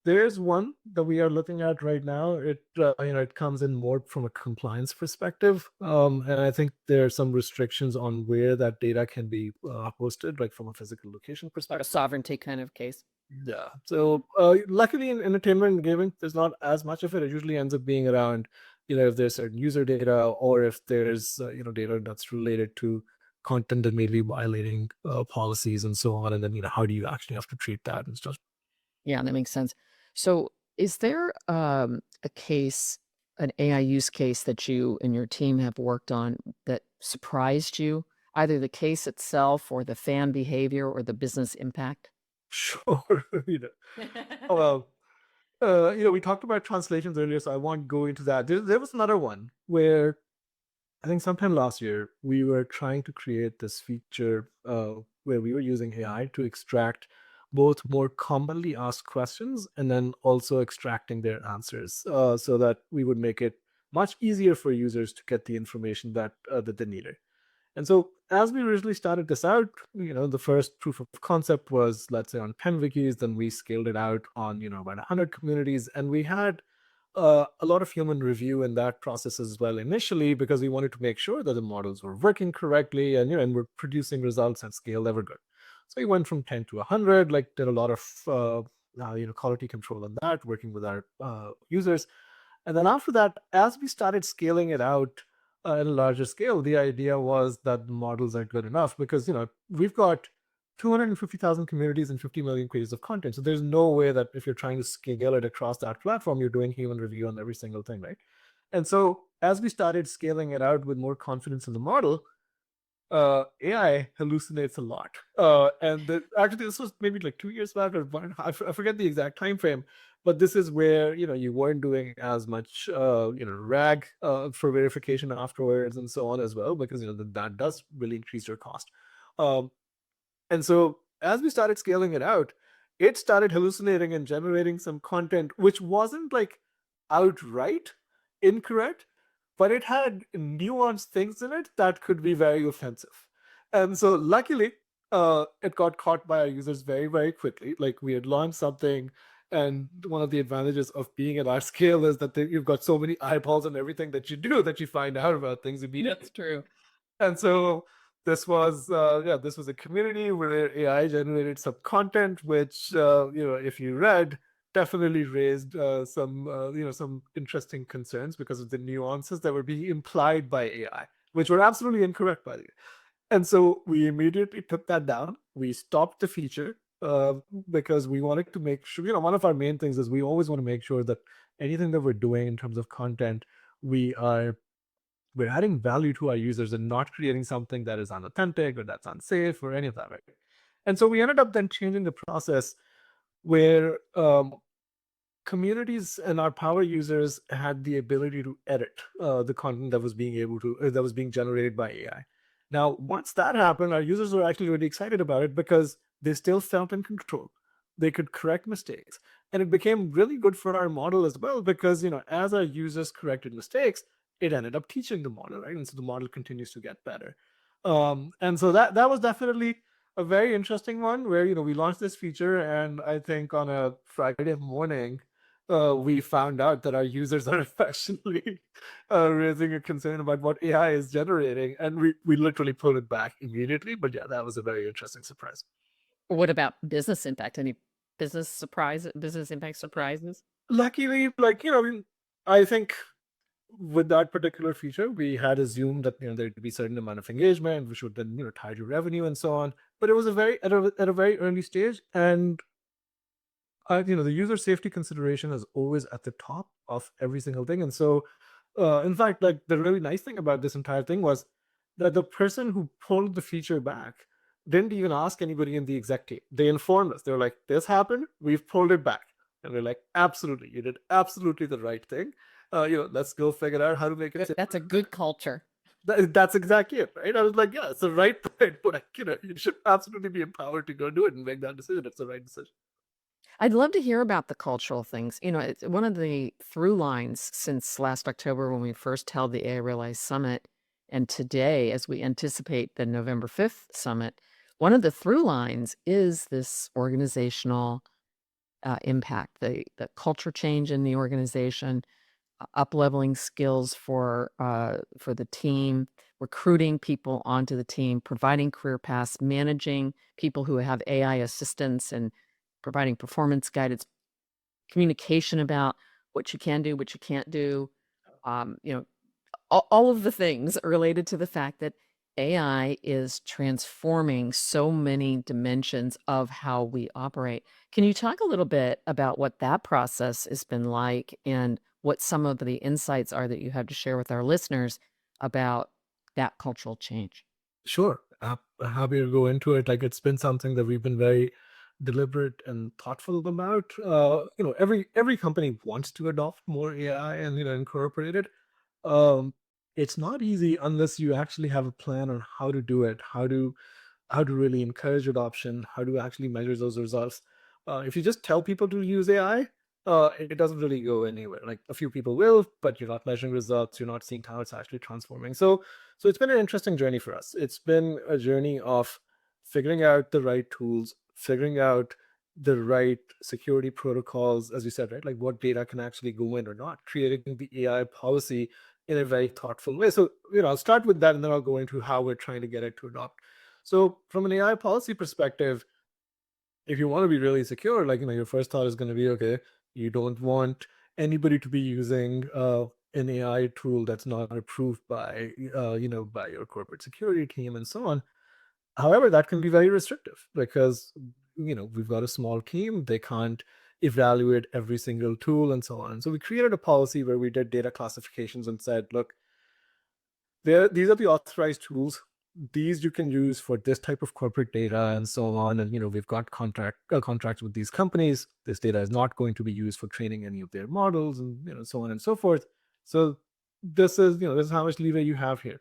there's one that we are looking at right now. It comes in more from a compliance perspective, and I think there are some restrictions on where that data can be hosted, like from a physical location Like a perspective. sovereignty kind of case? Yeah. So luckily in entertainment and gaming, there's not as much of it. It usually ends up being around, if there's certain user data, or if there's data that's related to content that may be violating policies and so on. And then how do you actually have to treat that and stuff. Yeah, that makes sense. So, is there a case, an AI use case that you and your team have worked on that surprised you? Either the case itself or the fan behavior or the business impact? Sure. Oh, well, we talked about translations earlier, so I won't go into that. There was another one where I think sometime last year we were trying to create this feature where we were using AI to extract both more commonly asked questions and then also extracting their answers, so that we would make it much easier for users to get the information that they needed. And so, as we originally started this out, the first proof of concept was, let's say, on 10 wikis. Then we scaled it out on, about 100 communities. And we had a lot of human review in that process as well initially, because we wanted to make sure that the models were working correctly and, and we're producing results at scale that were good. So we went from 10 to 100, did a lot of, quality control on that, working with our users. And then after that, as we started scaling it out at a larger scale, the idea was that the models are good enough because we've got 250,000 communities and 50 million pages of content. So there's no way that if you're trying to scale it across that platform, you're doing human review on every single thing, right? And so as we started scaling it out with more confidence in the model, AI hallucinates a lot. Actually, this was maybe like 2 years back or one. I forget the exact time frame, but this is where you weren't doing as much RAG for verification afterwards and so on as well, because that does really increase your cost. Um, and so as we started scaling it out, it started hallucinating and generating some content which wasn't like outright incorrect, but it had nuanced things in it that could be very offensive. And so luckily, it got caught by our users very, very quickly. Like we had launched something, and one of the advantages of being at our scale is that you've got so many eyeballs on everything that you do that you find out about things immediately. That's true. And so this was a community where AI generated some content, which if you read, definitely raised some interesting concerns because of the nuances that were being implied by AI, which were absolutely incorrect, by the way. And so we immediately took that down. We stopped the feature because we wanted to make sure. One of our main things is we always want to make sure that anything that we're doing in terms of content, we are we're adding value to our users and not creating something that is unauthentic or that's unsafe or any of that, right? And so we ended up then changing the process where communities and our power users had the ability to edit the content that was being generated by AI. Now, once that happened, our users were actually really excited about it because they still felt in control. They could correct mistakes, and it became really good for our model as well because as our users corrected mistakes, it ended up teaching the model, right? And so the model continues to get better. And so that was definitely a very interesting one where we launched this feature, and I think on a Friday morning we found out that our users are actually raising a concern about what AI is generating, and we literally pulled it back immediately. But yeah, that was a very interesting surprise. What about business impact? Any business impact surprises? Luckily, I think with that particular feature, we had assumed that there'd be certain amount of engagement, which would then tie to revenue and so on. But it was a very at a very early stage, and the user safety consideration is always at the top of every single thing. And so, in fact, like the really nice thing about this entire thing was that the person who pulled the feature back didn't even ask anybody in the exec team. They informed us. They were like, "This happened. We've pulled it back." And we're like, "Absolutely, you did absolutely the right thing. Let's go figure out how to make it." That's a good culture. That's exactly it, right? I was like, "Yeah, it's the right point, but you should absolutely be empowered to go do it and make that decision. It's the right decision." I'd love to hear about the cultural things. It's one of the through lines since last October when we first held the AI Realize Summit, and today, as we anticipate the November 5th summit, one of the through lines is this organizational impact, the culture change in the organization, up-leveling skills for the team, recruiting people onto the team, providing career paths, managing people who have AI assistants, and providing performance guidance, communication about what you can do, what you can't do, um, you know, all of the things related to the fact that AI is transforming so many dimensions of how we operate. Can you talk a little bit about what that process has been like and what some of the insights are that you have to share with our listeners about that cultural change? Sure. Happy to go into it. Like it's been something that we've been very deliberate and thoughtful about. Every company wants to adopt more AI and incorporate it. Um, it's not easy unless you actually have a plan on how to do it, how to really encourage adoption, how to actually measure those results. If you just tell people to use AI, it doesn't really go anywhere. Like a few people will, but you're not measuring results. You're not seeing how it's actually transforming. So it's been an interesting journey for us. It's been a journey of figuring out the right tools, figuring out the right security protocols, as you said, right? Like what data can actually go in or not, creating the AI policy in a very thoughtful way. So, I'll start with that and then I'll go into how we're trying to get it to adopt. So from an AI policy perspective, if you want to be really secure, like your first thought is going to be, okay, you don't want anybody to be using an AI tool that's not approved by by your corporate security team and so on. However, that can be very restrictive because we've got a small team. They can't evaluate every single tool and so on. So we created a policy where we did data classifications and said, look, these are the authorized tools. These you can use for this type of corporate data and so on. And we've got contracts with these companies. This data is not going to be used for training any of their models, and so on and so forth. So this is how much leeway you have here.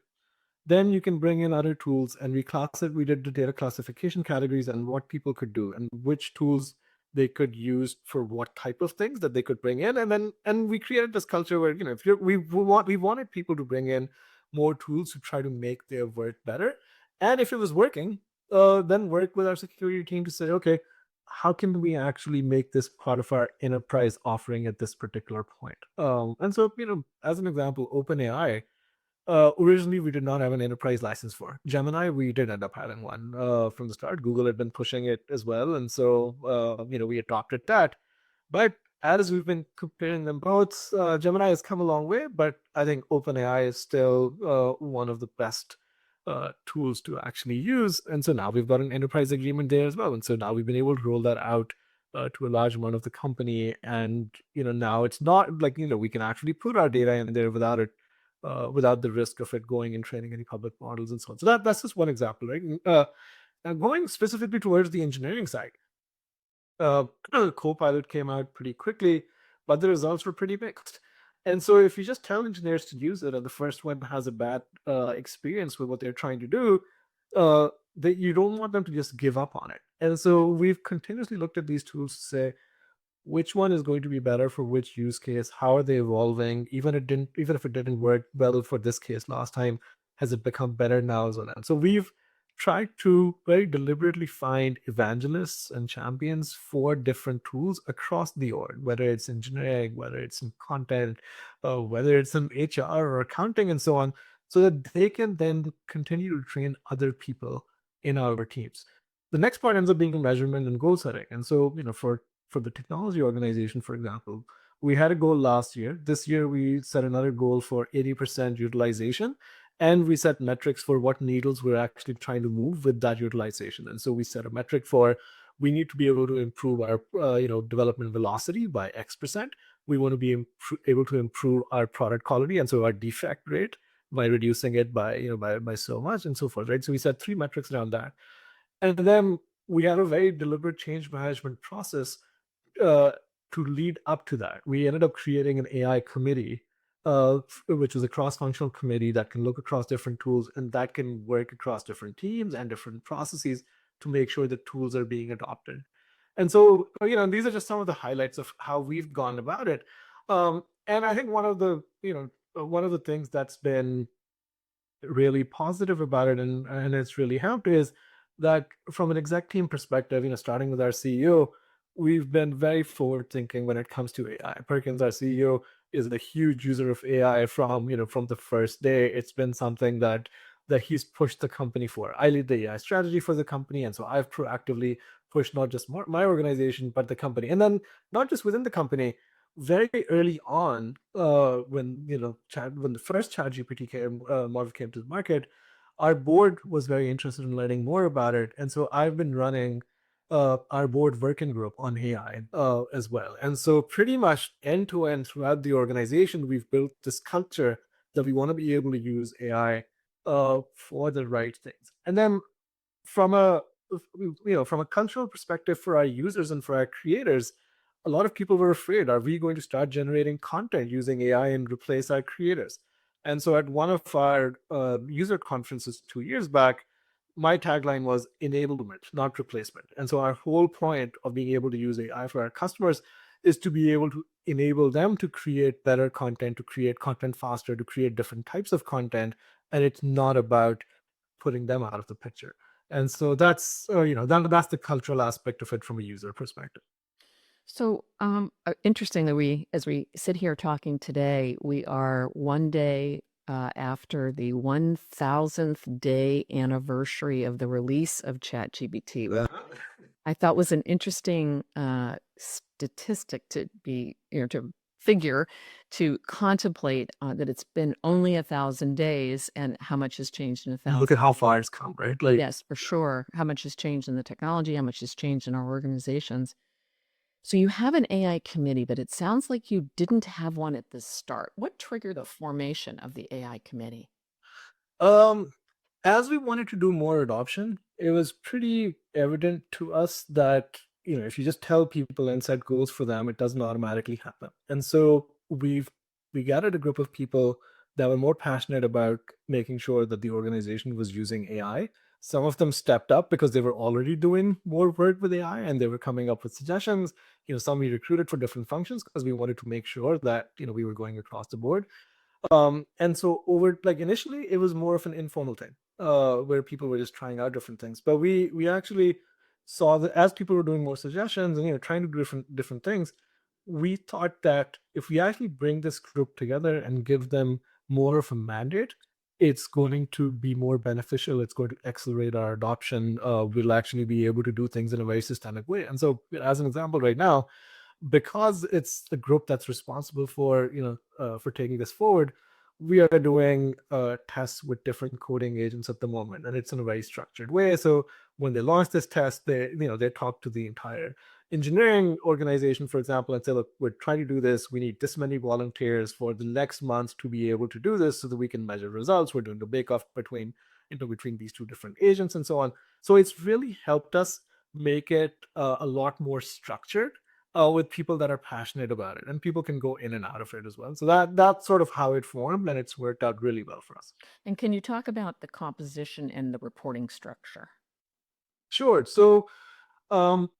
Then you can bring in other tools, and we did the data classification categories and what people could do and which tools they could use for what type of things that they could bring in. And we created this culture where if we wanted people to bring in more tools to try to make their work better. And if it was working, then work with our security team to say, okay, how can we actually make this part of our enterprise offering at this particular point? And so, as an example, OpenAI, originally, we did not have an enterprise license for Gemini. We did end up having one from the start. Google had been pushing it as well, and so we adopted that. But as we've been comparing them both, Gemini has come a long way, but I think OpenAI is still one of the best tools to actually use. And so now we've got an enterprise agreement there as well. And so now we've been able to roll that out to a large amount of the company. And now it's not like we can actually put our data in there without the risk of it going and training any public models and so on. So that's just one example, right? Now going specifically towards the engineering side, uh, Copilot came out pretty quickly, but the results were pretty mixed. And so if you just tell engineers to use it and the first one has a bad experience with what they're trying to do, that you don't want them to just give up on it. And so we've continuously looked at these tools to say, which one is going to be better for which use case, how are they evolving, even if it didn't work well for this case last time, has it become better now? So we've tried to very deliberately find evangelists and champions for different tools across the org, whether it's engineering, whether it's in content, whether it's in HR or accounting and so on, so that they can then continue to train other people in our teams. The next part ends up being measurement and goal setting. And so, for the technology organization, for example, we had a goal last year. This year, we set another goal for 80% utilization, and we set metrics for what needles we're actually trying to move with that utilization. And so we set a metric for we need to be able to improve our development velocity by X%. We want to be able to improve our product quality, and so our defect rate by reducing it by so much and so forth, right? So we set 3 metrics around that. And then we had a very deliberate change management process uh, to lead up to that. We ended up creating an AI committee, which was a cross-functional committee that can look across different tools and that can work across different teams and different processes to make sure that tools are being adopted. And so, these are just some of the highlights of how we've gone about it. And I think one of the things that's been really positive about it, and it's really helped, is that from an exec team perspective, starting with our CEO, we've been very forward thinking when it comes to AI. Perkins, our CEO, is a huge user of AI from the first day. It's been something that he's pushed the company for. I lead the AI strategy for the company, and so I've proactively pushed not just my organization but the company, and then not just within the company. Very early on, when when the first ChatGPT model came to the market, our board was very interested in learning more about it, and so I've been running our board working group on AI as well. And so pretty much end to end throughout the organization, we've built this culture that we want to be able to use AI for the right things. And then from a from a cultural perspective for our users and for our creators, a lot of people were afraid, are we going to start generating content using AI and replace our creators? And so at one of our user conferences 2 years back, my tagline was enablement, not replacement. And so our whole point of being able to use AI for our customers is to be able to enable them to create better content, to create content faster, to create different types of content. And it's not about putting them out of the picture. And so that's that's the cultural aspect of it from a user perspective. So, interesting that as we sit here talking today, we are one day after the 1000th day anniversary of the release of ChatGPT, which I thought was an interesting statistic to be, to figure to contemplate that it's been only 1,000 days and how much has changed in a And thousand. look at how far it's come, right? Like, Yes, for sure. How much has changed in the technology, how much has changed in our organizations. So you have an AI committee, but it sounds like you didn't have one at the start. What triggered the formation of the AI committee? Um, as we wanted to do more adoption, it was pretty evident to us that, if you just tell people and set goals for them, it doesn't automatically happen. And so we gathered a group of people that were more passionate about making sure that the organization was using AI. Some of them stepped up because they were already doing more work with AI and they were coming up with suggestions. Some we recruited for different functions because we wanted to make sure that, we were going across the board. And so over, like, initially it was more of an informal thing, where people were just trying out different things, but we actually saw that as people were doing more suggestions and trying to do different things, we thought that if we actually bring this group together and give them more of a mandate, it's going to be more beneficial. It's going to accelerate our adoption. We'll actually be able to do things in a very systemic way. And so, as an example, right now, because it's the group that's responsible for for taking this forward, we are doing tests with different coding agents at the moment, and it's in a very structured way. So when they launch this test, they talk to the entire engineering organization, for example, and say, look, we're trying to do this, we need this many volunteers for the next month to be able to do this so that we can measure results. We're doing the bake off between these two different agents and so on. So it's really helped us make it a lot more structured, with people that are passionate about it, and people can go in and out of it as well. So that's sort of how it formed, and it's worked out really well for us. And can you talk about the composition and the reporting structure? Sure. So um,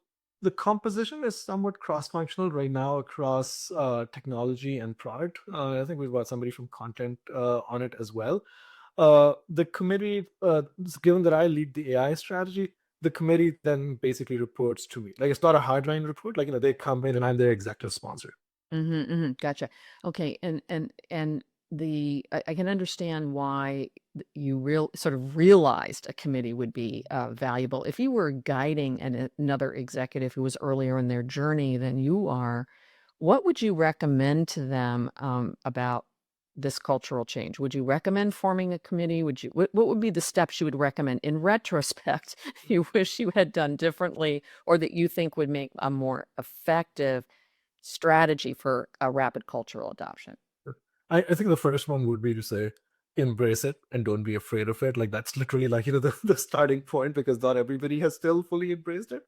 the composition is somewhat cross-functional right now across technology and product. I think we've got somebody from content on it as well. The committee, given that I lead the AI strategy, the committee then basically reports to me. Like, it's not a hardline report. Like, they come in and I'm their executive sponsor. Gotcha. Okay, and I can understand why you sort of realized a committee would be valuable. If you were guiding another executive who was earlier in their journey than you are, what would you recommend to them about this cultural change? Would you recommend forming a committee? What would be the steps you would recommend in retrospect you wish you had done differently, or that you think would make a more effective strategy for a rapid cultural adoption? I think the first one would be to say, embrace it and don't be afraid of it. Like, that's literally, like, the starting point, because not everybody has still fully embraced it.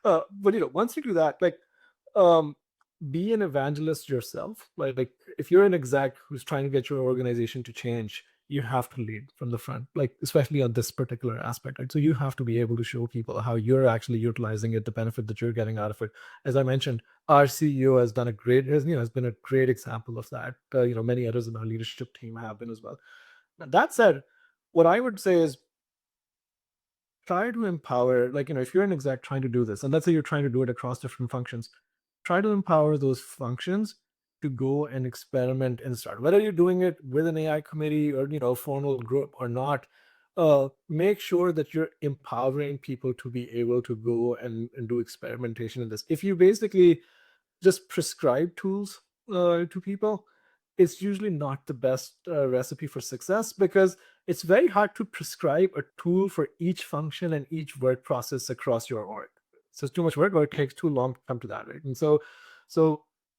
But once you do that, like, um, be an evangelist yourself. Like, if you're an exec who's trying to get your organization to change, you have to lead from the front, like, especially on this particular aspect, right? So you have to be able to show people how you're actually utilizing it, the benefit that you're getting out of it. As I mentioned, our CEO has done a great, has been a great example of that. Many others in our leadership team have been as well. Now, that said, what I would say is, try to empower, like, if you're an exec trying to do this, and let's say you're trying to do it across different functions, try to empower those functions to go and experiment and start. Whether you're doing it with an AI committee or a formal group or not, make sure that you're empowering people to be able to go and do experimentation in this. If you basically just prescribe tools to people, it's usually not the best recipe for success, because it's very hard to prescribe a tool for each function and each work process across your org. So it's too much work, or it takes too long to come to that, right? And so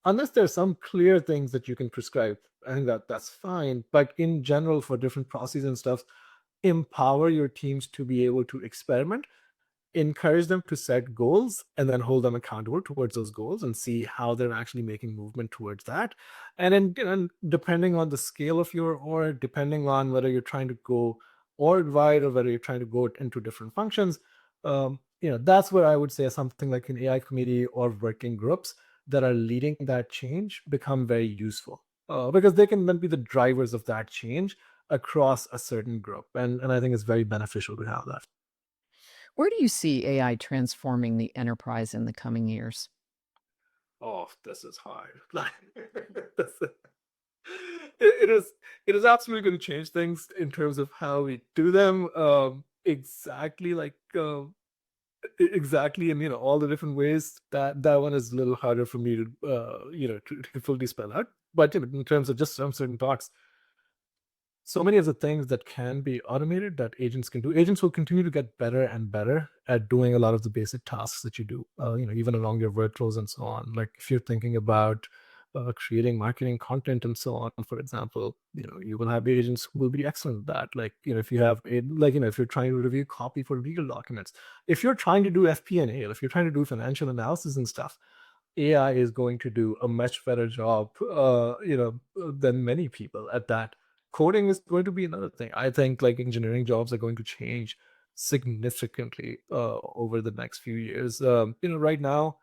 unless there's some clear things that you can prescribe, I think that's fine. But in general, for different processes and stuff, empower your teams to be able to experiment, encourage them to set goals, and then hold them accountable towards those goals and see how they're actually making movement towards that. And then, depending on the scale of your org, depending on whether you're trying to go org wide or whether you're trying to go into different functions, that's where I would say something like an AI committee or working groups that are leading that change become very useful, because they can then be the drivers of that change across a certain group. And I think it's very beneficial to have that. Where do you see AI transforming the enterprise in the coming years? Oh, this is hard. Like, this is- it is absolutely going to change things in terms of how we do them. Exactly, like, Exactly, and all the different ways, that one is a little harder for me to to fully spell out. But in terms of just some certain parts, so many of the things that can be automated that agents can do, agents will continue to get better and better at doing a lot of the basic tasks that you do, even along your workflows and so on. Like if you're thinking about creating marketing content and so on, for example, you will have agents who will be excellent at that. Like, if you have if you're trying to review copy for legal documents, if you're trying to do FP&A, if you're trying to do financial analysis and stuff, AI is going to do a much better job, than many people at that. Coding is going to be another thing. I think like engineering jobs are going to change significantly over the next few years. Right now,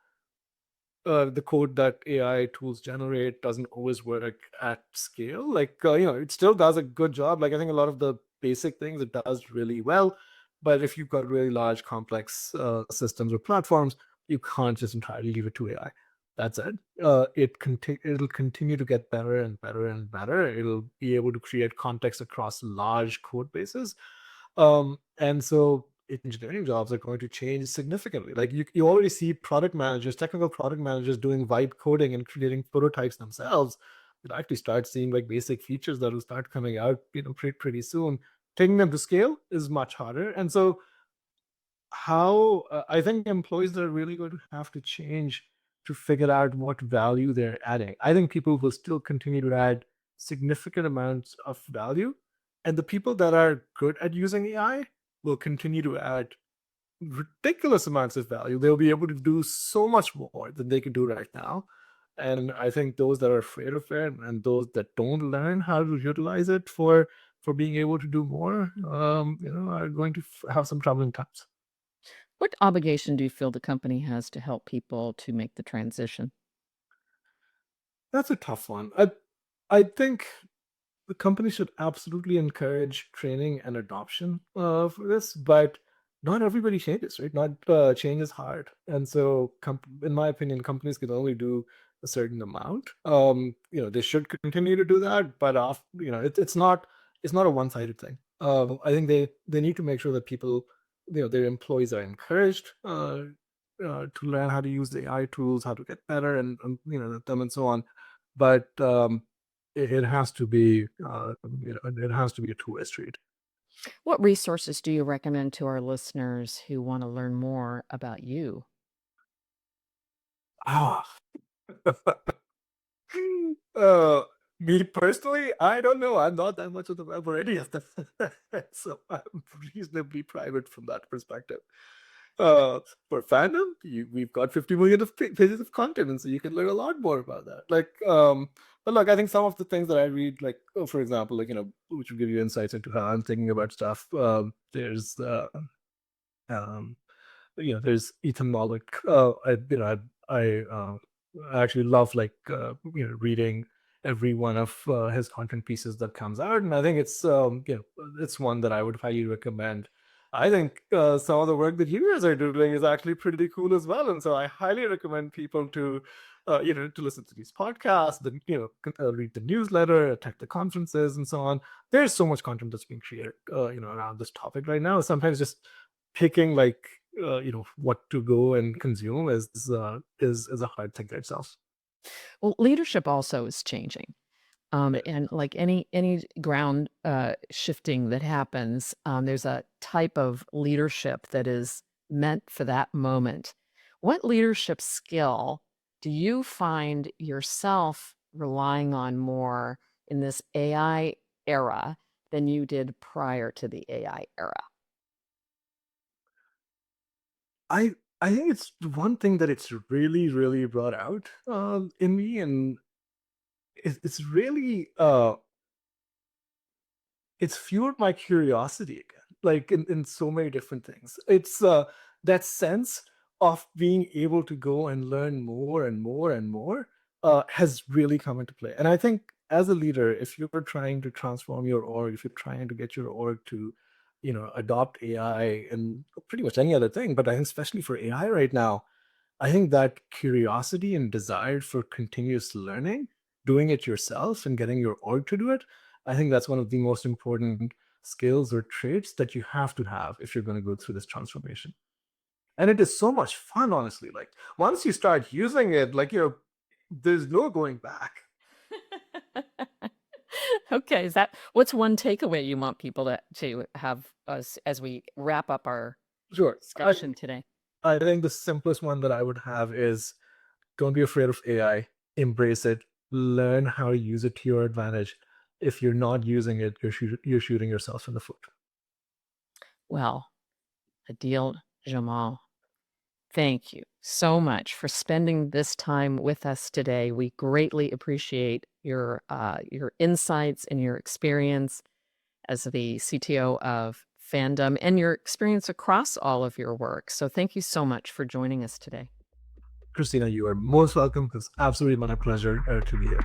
the code that AI tools generate doesn't always work at scale. Like, it still does a good job. Like, I think a lot of the basic things it does really well. But if you've got really large, complex systems or platforms, you can't just entirely leave it to AI. That's it. It'll continue to get better and better and better. It'll be able to create context across large code bases, and so engineering jobs are going to change significantly. Like you already see product managers, technical product managers doing vibe coding and creating prototypes themselves. You'll actually start seeing like basic features that will start coming out, pretty soon. Taking them to scale is much harder. And so how I think employees are really going to have to change to figure out what value they're adding. I think people will still continue to add significant amounts of value, and the people that are good at using AI will continue to add ridiculous amounts of value. They'll be able to do so much more than they can do right now. And I think those that are afraid of it and those that don't learn how to utilize it for being able to do more, are going to have some troubling times. What obligation do you feel the company has to help people to make the transition? That's a tough one. I think the company should absolutely encourage training and adoption for this, but not everybody changes, right? Not change is hard, and so in my opinion, companies can only do a certain amount. They should continue to do that, but it's not a one-sided thing. I think they need to make sure that people, their employees are encouraged to learn how to use the AI tools, how to get better, and them and so on. But it has to be, it has to be a two-way street. What resources do you recommend to our listeners who want to learn more about you? Ah, uh, me personally, I don't know. I'm not that much of the web or any of that, so I'm reasonably private from that perspective. Uh, for fandom, we've got 50 million of pages of content, and so you can learn a lot more about that. Like, but look, I think some of the things that I read, like, for example, like which will give you insights into how I'm thinking about stuff. Um, there's Ethan Mollick. I actually love like reading every one of his content pieces that comes out, and I think it's one that I would highly recommend. I think some of the work that you guys are doing is actually pretty cool as well, and so I highly recommend people to to listen to these podcasts, then read the newsletter, attend the conferences, and so on. There's so much content that's being created around this topic right now. Sometimes just picking like what to go and consume is a hard thing in itself. Well, leadership also is changing. Right. And like any ground shifting that happens, there's a type of leadership that is meant for that moment. What leadership skill do you find yourself relying on more in this AI era than you did prior to the AI era? I think it's one thing that it's really really brought out in me, and it's really it's fueled my curiosity again, like in so many different things. It's that sense of being able to go and learn more and more and more has really come into play. And I think as a leader, if you're trying to transform your org, if you're trying to get your org to adopt AI and pretty much any other thing, but I think especially for AI right now, I think that curiosity and desire for continuous learning, doing it yourself and getting your org to do it, I think that's one of the most important skills or traits that you have to have if you're going to go through this transformation. And it is so much fun, honestly. Like once you start using it, like, there's no going back. Okay, is that what's one takeaway you want people to have us as we wrap up our Sure. discussion today? I think the simplest one that I would have is don't be afraid of AI, embrace it, learn how to use it to your advantage. If you're not using it, you're shooting yourself in the foot. Well, Adil, Jamal, thank you so much for spending this time with us today. We greatly appreciate your insights and your experience as the CTO of Fandom and your experience across all of your work. So thank you so much for joining us today. Christina, you are most welcome. It's absolutely my pleasure to be here.